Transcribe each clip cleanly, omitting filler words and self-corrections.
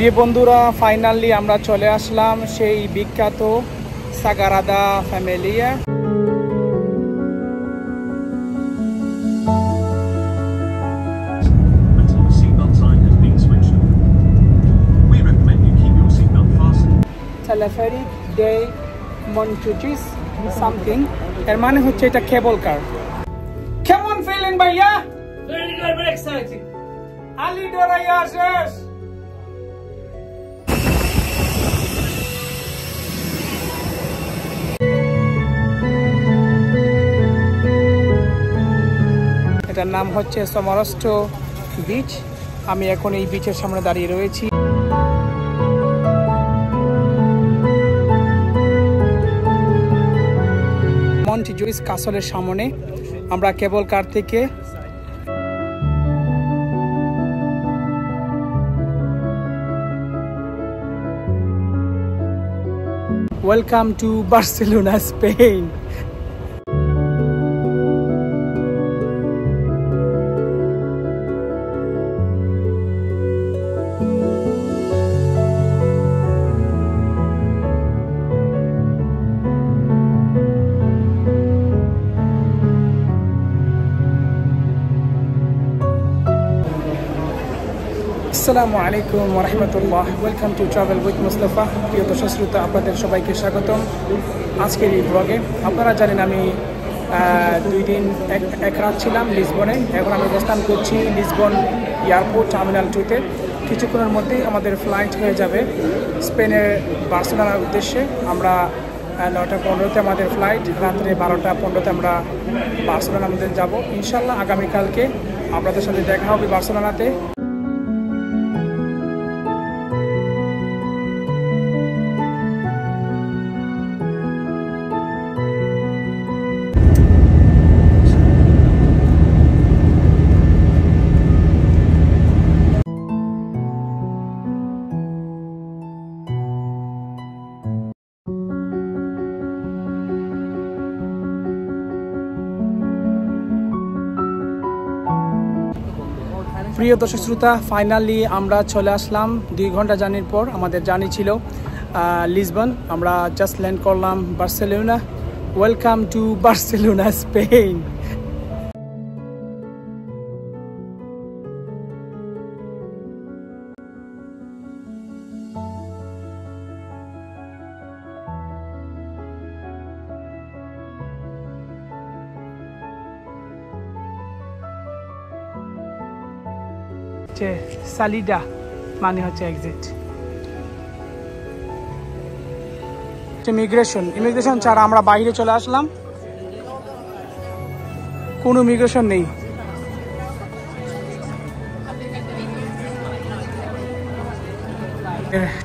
প্রিয় বন্ধুরা, ফাইনালি আমরা চলে আসলাম সেই বিখ্যাত সাগারাদা Familia. Teleferic de Montuchis something, এর মানে হচ্ছে এটা কেবল কার। কেমন ফিলিং ভাইয়া? Very good, very exciting. আলি ডরাইয়া শেষ। এটার নাম হচ্ছে সমরস্ট বিচ। আমি এখন এই বিচের সামনে দাঁড়িয়ে রয়েছি। মন্টিজুইস কাসলের সামনে আমরা কেবল কার থেকে ওয়েলকাম টু বার্সেলোনা, স্পেন। আসসালামু আলাইকুম ওয়া রাহমাতুল্লাহ। Welcome to travel with Mustafa. প্রিয় দর্শক শ্রোতা, আপনাদের সবাইকে স্বাগতম আজকের এই ব্লগে। আপনারা জানেন আমি 2 দিন এক রাত ছিলাম লিসবনে। এখন আমি অবস্থান করছি লিসবন এয়ারপোর্ট টার্মিনাল 2-তে। কিছুক্ষণের মধ্যেই আমাদের ফ্লাইট হয়ে যাবে স্পেনের বার্সেলোনার উদ্দেশ্যে। আমরা 9টা 15-তে আমাদের ফ্লাইট, রাত্রে 12টা 15-তে আমরা বার্সেলোনা আমাদের যাব ইনশাল্লাহ। আগামীকালকে আপনাদের সাথে দেখা হবে বার্সেলোনাতে। প্রিয় দর্শক শ্রোতা, ফাইনালি আমরা চলে আসলাম 2 ঘন্টা জার্নির পর। আমাদের জার্নি ছিল লিসবন। আমরা জাস্ট ল্যান্ড করলাম Barcelona. Welcome to Barcelona, Spain. সালিডা মানে হচ্ছে এক্সিট। ইমিগ্রেশন ছাড়া আমরা বাইরে চলে আসলাম। কোনো ইমিগ্রেশন নেই।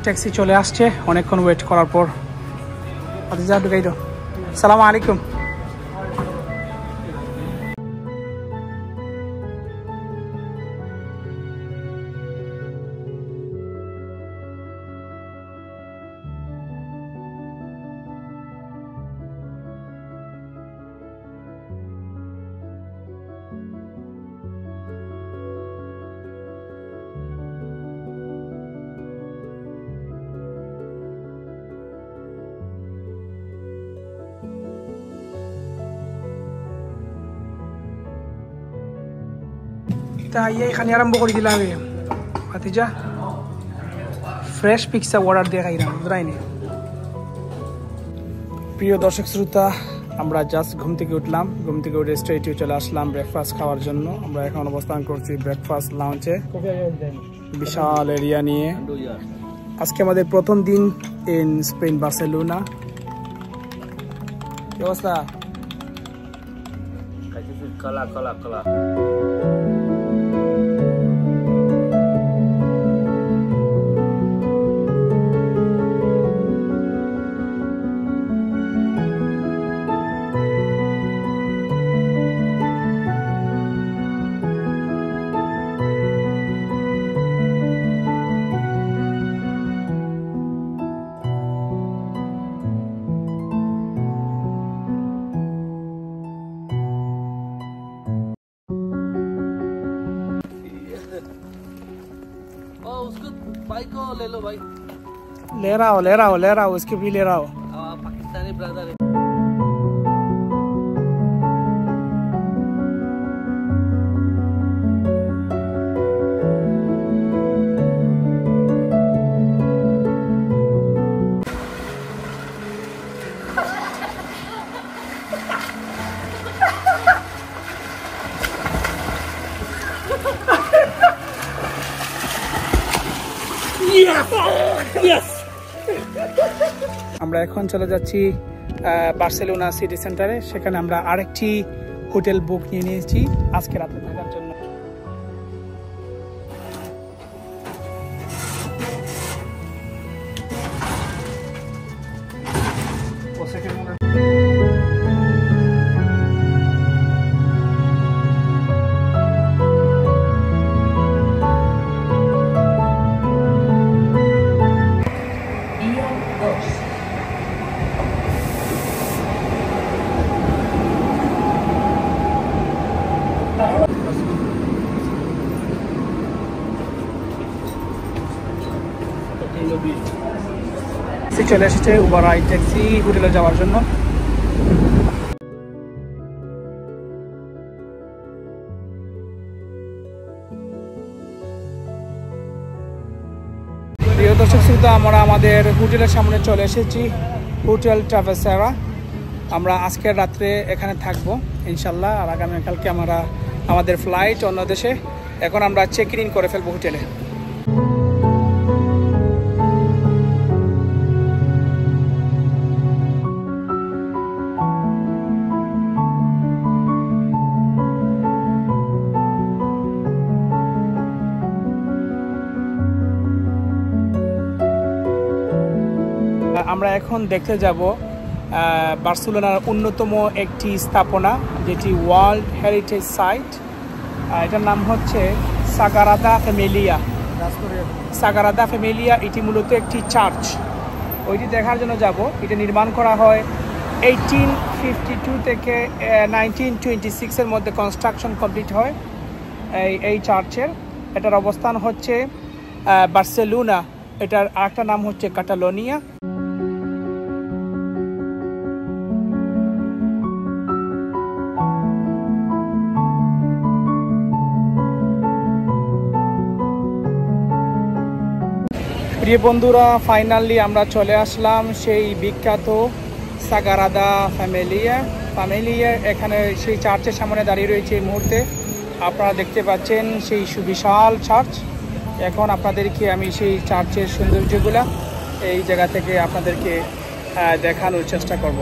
ট্যাক্সি চলে আসছে অনেকক্ষণ ওয়েট করার পর। যা ঢুকাই দাও। সালাম আলাইকুম। এখানে আরম্ভ করে দিলাম ভাতিজা। ফ্রেশ পিৎজা অর্ডার দিয়ে খাইলাম বুঝরাইনি। প্রিয় দর্শক শ্রোতা, আমরা জাস্ট ঘুম থেকে উঠলাম। ঘুম থেকে উঠে স্ট্রেটে চলে আসলাম ব্রেকফাস্ট খাওয়ার জন্য। আমরা এখন অবস্থান করছি ব্রেকফাস্ট লাউঞ্জে, বিশাল এরিয়া নিয়ে। আজকে আমাদের প্রথম দিন ইন স্পেন, বার্সেলোনা। কি অবস্থা? কলা भाई को ले लो भाई। ले रहा हूँ इसके भी ले रहा हूँ। पाकिस्तानी ब्रदर है। আমরা এখন চলে যাচ্ছি বার্সেলোনা সিটি সেন্টারে। সেখানে আমরা আরেকটি হোটেল বুক নিয়ে নিয়েছি আজকে রাতে থাকার জন্য। চলে এসেছে উবার রাইড ট্যাক্সি হোটেলে যাওয়ার জন্য। প্রিয় দর্শক শ্রোতা, আমরা আমাদের হোটেলের সামনে চলে এসেছি, হোটেল ট্রাভেসারা। আমরা আজকের রাত্রে এখানে থাকবো ইনশাল্লাহ, আর আগামীকালকে আমরা আমাদের ফ্লাইট অন্য দেশে। এখন আমরা চেক ইন করে ফেলবো হোটেলে। আমরা এখন দেখতে যাব বার্সেলোনার অন্যতম একটি স্থাপনা, যেটি ওয়ার্ল্ড হেরিটেজ সাইট। এটার নাম হচ্ছে সাগ্রাদা ফ্যামিলিয়া। এটি মূলত একটি চার্চ। ওইটি দেখার জন্য যাব। এটা নির্মাণ করা হয় 1852 থেকে 1926-এর মধ্যে কনস্ট্রাকশন কমপ্লিট হয় এই চার্চের। এটার অবস্থান হচ্ছে বার্সেলোনা। এটার আরেকটা নাম হচ্ছে কাটালোনিয়া। প্রিয় বন্ধুরা, ফাইনালি আমরা চলে আসলাম সেই বিখ্যাত সাগ্রাদা ফ্যামিলিয়া। এখানে সেই চার্চের সামনে দাঁড়িয়ে রয়েছে এই মুহূর্তে। আপনারা দেখতে পাচ্ছেন সেই সুবিশাল চার্চ। এখন আপনাদেরকে আমি সেই চার্চের সৌন্দর্যগুলা এই জায়গা থেকে আপনাদেরকে দেখানোর চেষ্টা করব।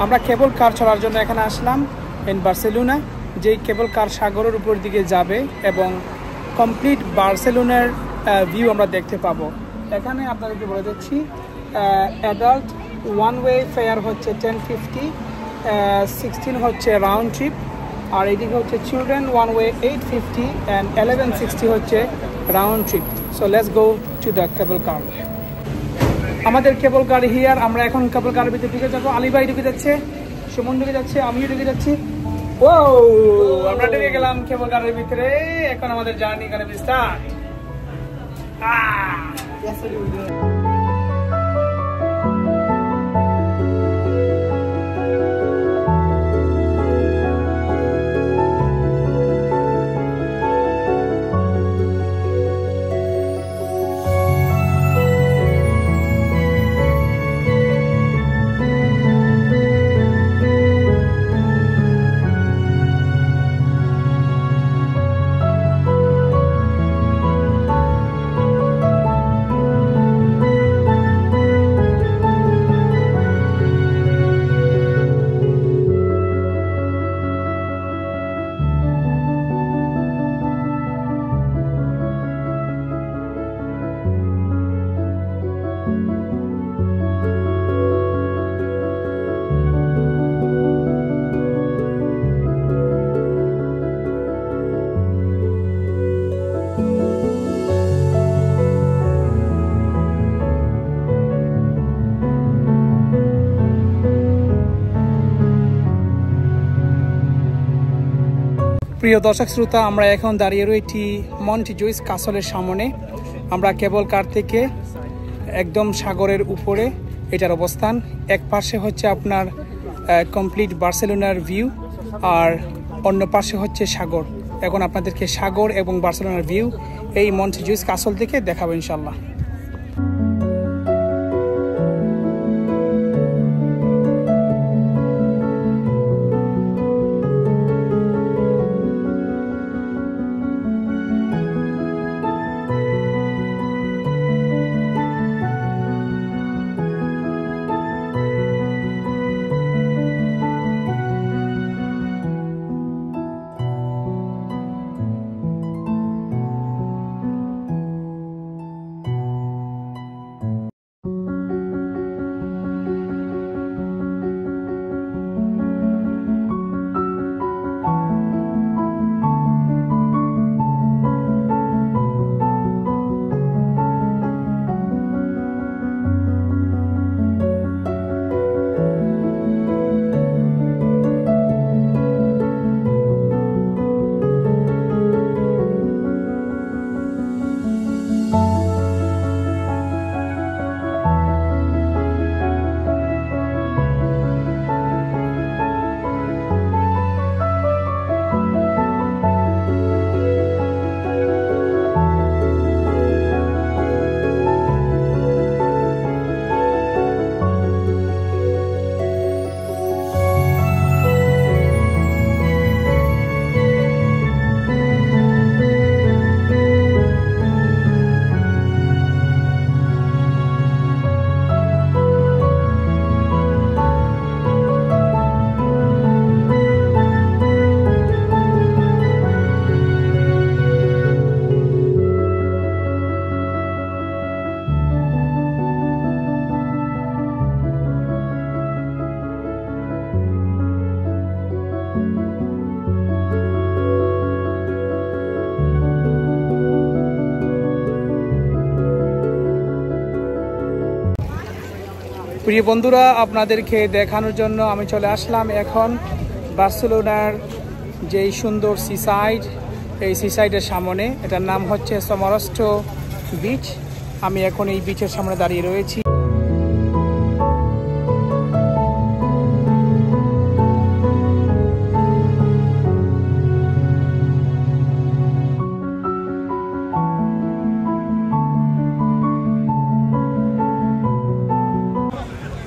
আমরা কেবল কার চলার জন্য এখানে আসলাম ইন বার্সেলোনা, যেই কেবল কার সাগরের উপর দিকে যাবে এবং কমপ্লিট বার্সেলোনার ভিউ আমরা দেখতে পাবো। এখানে আপনাদেরকে বলে দিচ্ছি, অ্যাডাল্ট ওয়ান ওয়ে ফেয়ার হচ্ছে 1050, 16 হচ্ছে রাউন্ড ট্রিপ, আর এদিকে হচ্ছে চিলড্রেন ওয়ান ওয়ে 850 অ্যান্ড 1160 হচ্ছে round trip. So let's go to the cable car. আমাদের কেবল কার হিয়ার। আমরা এখন কেবল কারের ভিতরে ঢুকে যাবো। আলী ভাই ঢুকে যাচ্ছে, সুমন ঢুকে যাচ্ছে, আমিও ঢুকে যাচ্ছি। ও আমরা ঢুকে গেলাম কেবল কারের ভিতরে। এখন আমাদের জার্নি এখানে স্টার্ট। প্রিয় দর্শক শ্রোতা, আমরা এখন দাঁড়িয়ে রয়েছি মন্টিজুইস কাসলের সামনে। আমরা কেবল কার থেকে একদম সাগরের উপরে এটার অবস্থান। এক পাশে হচ্ছে আপনার কমপ্লিট বার্সেলোনার ভিউ, আর অন্য পাশে হচ্ছে সাগর। এখন আপনাদেরকে সাগর এবং বার্সেলোনার ভিউ এই মন্টিজুইস কাসল থেকে দেখাবো ইনশাল্লাহ। প্রিয় বন্ধুরা, আপনাদেরকে দেখানোর জন্য আমি চলে আসলাম এখন বার্সেলোনার যেই সুন্দর সিসাইড, এই সিসাইডের সামনে। এটার নাম হচ্ছে সমরস্টো বিচ। আমি এখন এই বিচের সামনে দাঁড়িয়ে রয়েছি।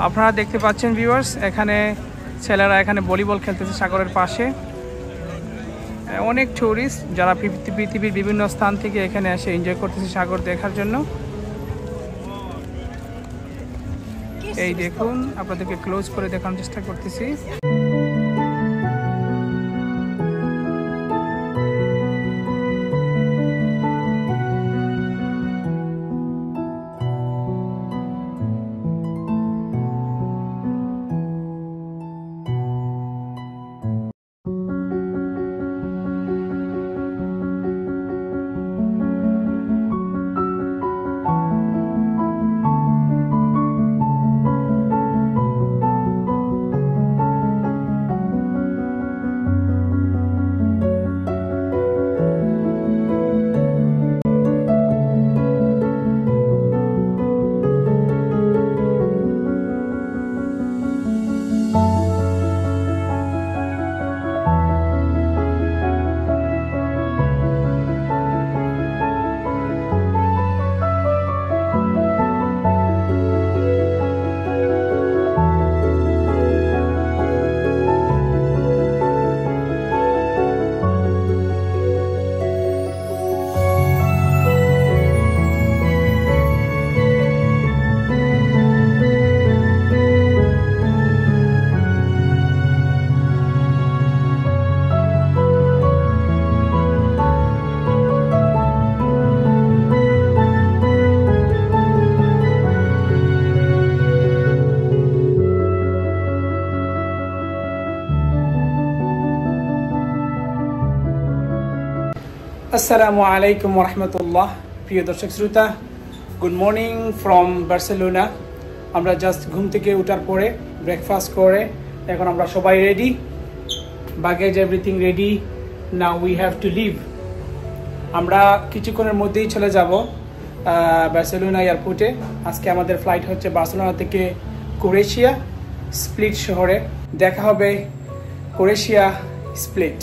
আপনারা দেখতে পাচ্ছেন ভিউয়ার্স, এখানে ছেলেরা এখানে ভলিবল খেলতেছে সাগরের পাশে। অনেক টুরিস্ট যারা পৃথিবীর বিভিন্ন স্থান থেকে এখানে এসে এনজয় করতেছে সাগর দেখার জন্য। এই দেখুন, আপনাদেরকে ক্লোজ করে দেখানোর চেষ্টা করতেছি। আসসালামু আলাইকুম রহমতুল্লাহ। প্রিয় দর্শক শ্রোতা, গুড মর্নিং ফ্রম বার্সেলোনা। আমরা জাস্ট ঘুম থেকে ওঠার পরে ব্রেকফাস্ট করে এখন আমরা সবাই ready, bagage everything ready, now we have to leave. আমরা কিছুক্ষণের মধ্যেই চলে যাব বার্সেলোনা এয়ারপোর্টে। আজকে আমাদের ফ্লাইট হচ্ছে বার্সেলোনা থেকে ক্রোয়েশিয়া স্প্লিট শহরে। দেখা হবে ক্রোয়েশিয়া স্প্লিট।